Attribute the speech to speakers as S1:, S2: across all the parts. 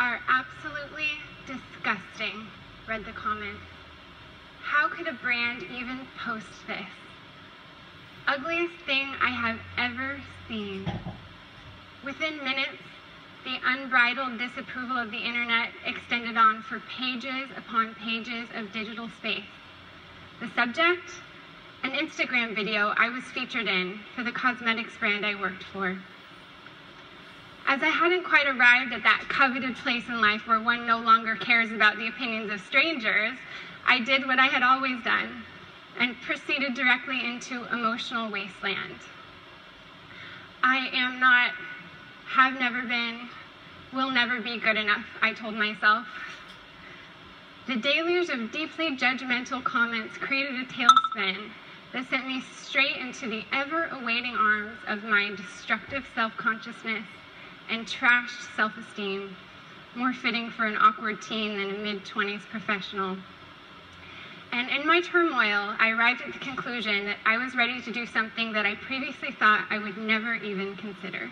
S1: are absolutely disgusting, read the comments. How could a brand even post this? Ugliest thing I have ever seen. Within minutes, the unbridled disapproval of the internet extended on for pages upon pages of digital space. The subject? An Instagram video I was featured in for the cosmetics brand I worked for. As I hadn't quite arrived at that coveted place in life where one no longer cares about the opinions of strangers, I did what I had always done and proceeded directly into emotional wasteland. I am not, have never been, will never be good enough, I told myself. The deluge of deeply judgmental comments created a tailspin that sent me straight into the ever-awaiting arms of my destructive self-consciousness and trashed self-esteem, more fitting for an awkward teen than a mid-20s professional. And in my turmoil, I arrived at the conclusion that I was ready to do something that I previously thought I would never even consider.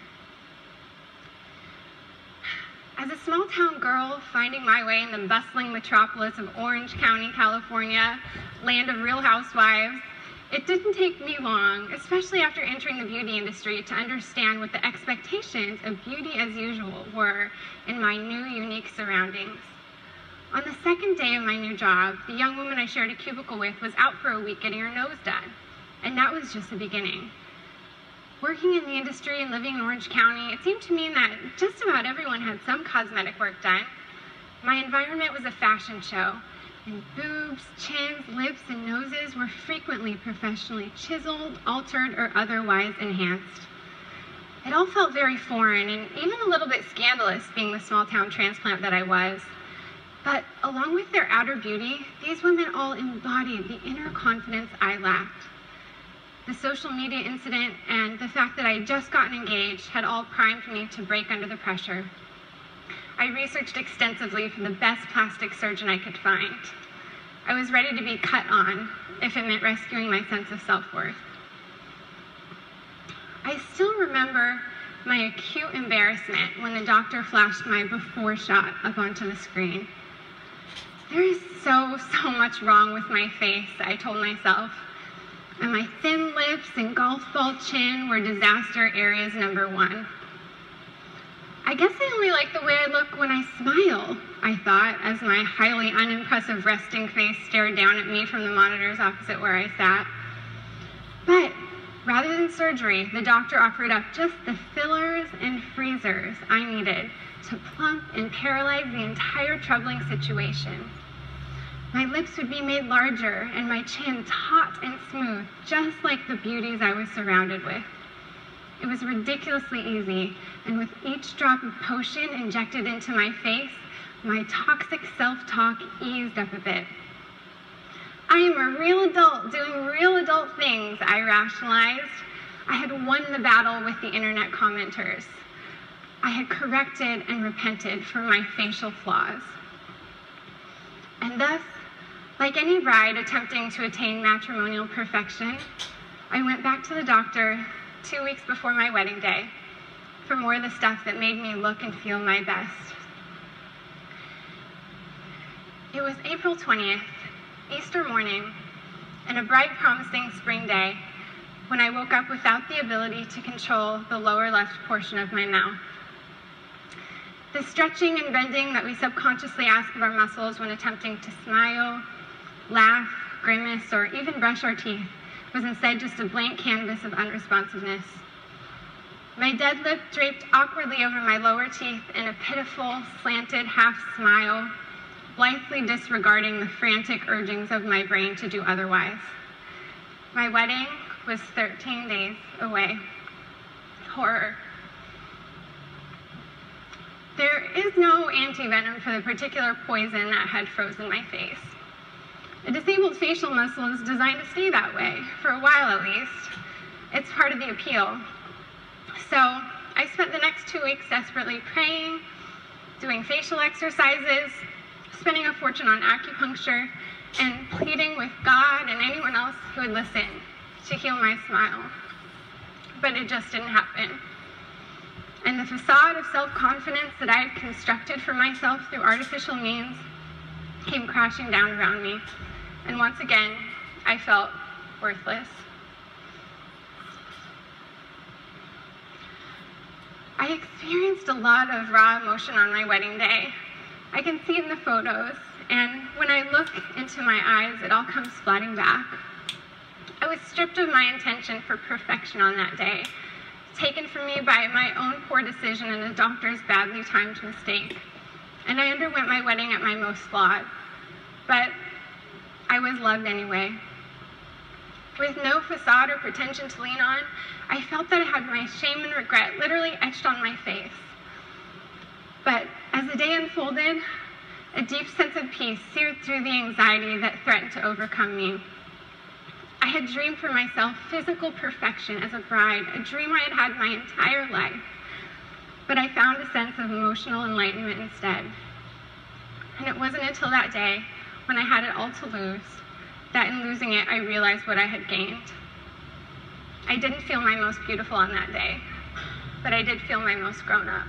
S1: As a small-town girl finding my way in the bustling metropolis of Orange County, California, land of real housewives, it didn't take me long, especially after entering the beauty industry, to understand what the expectations of beauty as usual were in my new, unique surroundings. On the second day of my new job, the young woman I shared a cubicle with was out for a week getting her nose done, and that was just the beginning. Working in the industry and living in Orange County, it seemed to me that just about everyone had some cosmetic work done. My environment was a fashion show, and boobs, chins, lips, and noses were frequently professionally chiseled, altered, or otherwise enhanced. It all felt very foreign and even a little bit scandalous, being the small-town transplant that I was. But along with their outer beauty, these women all embodied the inner confidence I lacked. The social media incident and the fact that I had just gotten engaged had all primed me to break under the pressure. I researched extensively for the best plastic surgeon I could find. I was ready to be cut on if it meant rescuing my sense of self-worth. I still remember my acute embarrassment when the doctor flashed my before shot up onto the screen. There is so much wrong with my face, I told myself. And my thin lips and golf ball chin were disaster areas #1. I guess I only like the way I look when I smile, I thought, as my highly unimpressive resting face stared down at me from the monitors opposite where I sat. But rather than surgery, the doctor offered up just the fillers and freezers I needed to plump and paralyze the entire troubling situation. My lips would be made larger and my chin taut and smooth, just like the beauties I was surrounded with. It was ridiculously easy, and with each drop of potion injected into my face, my toxic self-talk eased up a bit. I am a real adult doing real adult things, I rationalized. I had won the battle with the internet commenters. I had corrected and repented for my facial flaws. And thus, like any bride attempting to attain matrimonial perfection, I went back to the doctor 2 weeks before my wedding day for more of the stuff that made me look and feel my best. It was April 20th, Easter morning, and a bright, promising spring day when I woke up without the ability to control the lower left portion of my mouth. The stretching and bending that we subconsciously ask of our muscles when attempting to smile, laugh, grimace, or even brush our teeth was instead just a blank canvas of unresponsiveness. My dead lip draped awkwardly over my lower teeth in a pitiful, slanted half smile, blithely disregarding the frantic urgings of my brain to do otherwise. My wedding was 13 days away. Horror. There is no anti-venom for the particular poison that had frozen my face. A disabled facial muscle is designed to stay that way, for a while at least. It's part of the appeal. So I spent the next 2 weeks desperately praying, doing facial exercises, spending a fortune on acupuncture, and pleading with God and anyone else who would listen to heal my smile. But it just didn't happen. And the facade of self-confidence that I had constructed for myself through artificial means came crashing down around me. And once again, I felt worthless. I experienced a lot of raw emotion on my wedding day. I can see it in the photos, and when I look into my eyes, it all comes flooding back. I was stripped of my intention for perfection on that day, taken from me by my own poor decision and a doctor's badly timed mistake. And I underwent my wedding at my most flawed. But I was loved anyway. With no facade or pretension to lean on, I felt that I had my shame and regret literally etched on my face. But as the day unfolded, a deep sense of peace seared through the anxiety that threatened to overcome me. I had dreamed for myself physical perfection as a bride, a dream I had had my entire life. But I found a sense of emotional enlightenment instead. And it wasn't until that day, when I had it all to lose, that in losing it, I realized what I had gained. I didn't feel my most beautiful on that day, but I did feel my most grown up.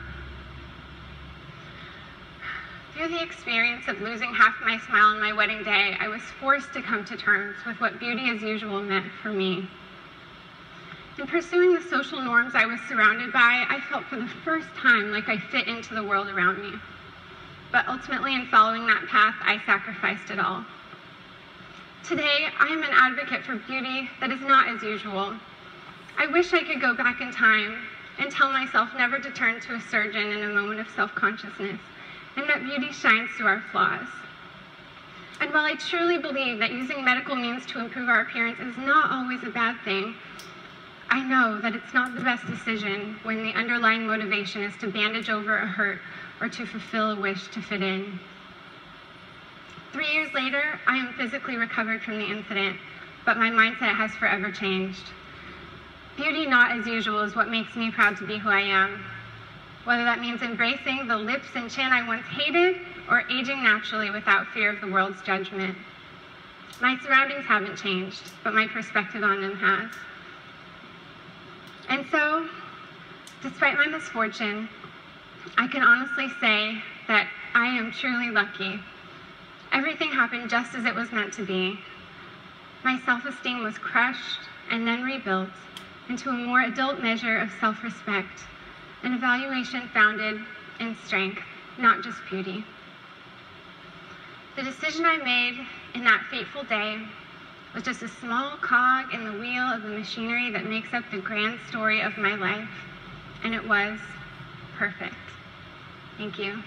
S1: Through the experience of losing half my smile on my wedding day, I was forced to come to terms with what beauty as usual meant for me. In pursuing the social norms I was surrounded by, I felt for the first time like I fit into the world around me. But ultimately, in following that path, I sacrificed it all. Today, I am an advocate for beauty that is not as usual. I wish I could go back in time and tell myself never to turn to a surgeon in a moment of self-consciousness, and that beauty shines through our flaws. And while I truly believe that using medical means to improve our appearance is not always a bad thing, I know that it's not the best decision when the underlying motivation is to bandage over a hurt or to fulfill a wish to fit in. 3 years later, I am physically recovered from the incident, but my mindset has forever changed. Beauty not as usual is what makes me proud to be who I am. Whether that means embracing the lips and chin I once hated, or aging naturally without fear of the world's judgment. My surroundings haven't changed, but my perspective on them has. And so, despite my misfortune, I can honestly say that I am truly lucky. Everything happened just as it was meant to be. My self-esteem was crushed and then rebuilt into a more adult measure of self-respect, an evaluation founded in strength, not just beauty. The decision I made in that fateful day was just a small cog in the wheel of the machinery that makes up the grand story of my life, and it was perfect. Thank you.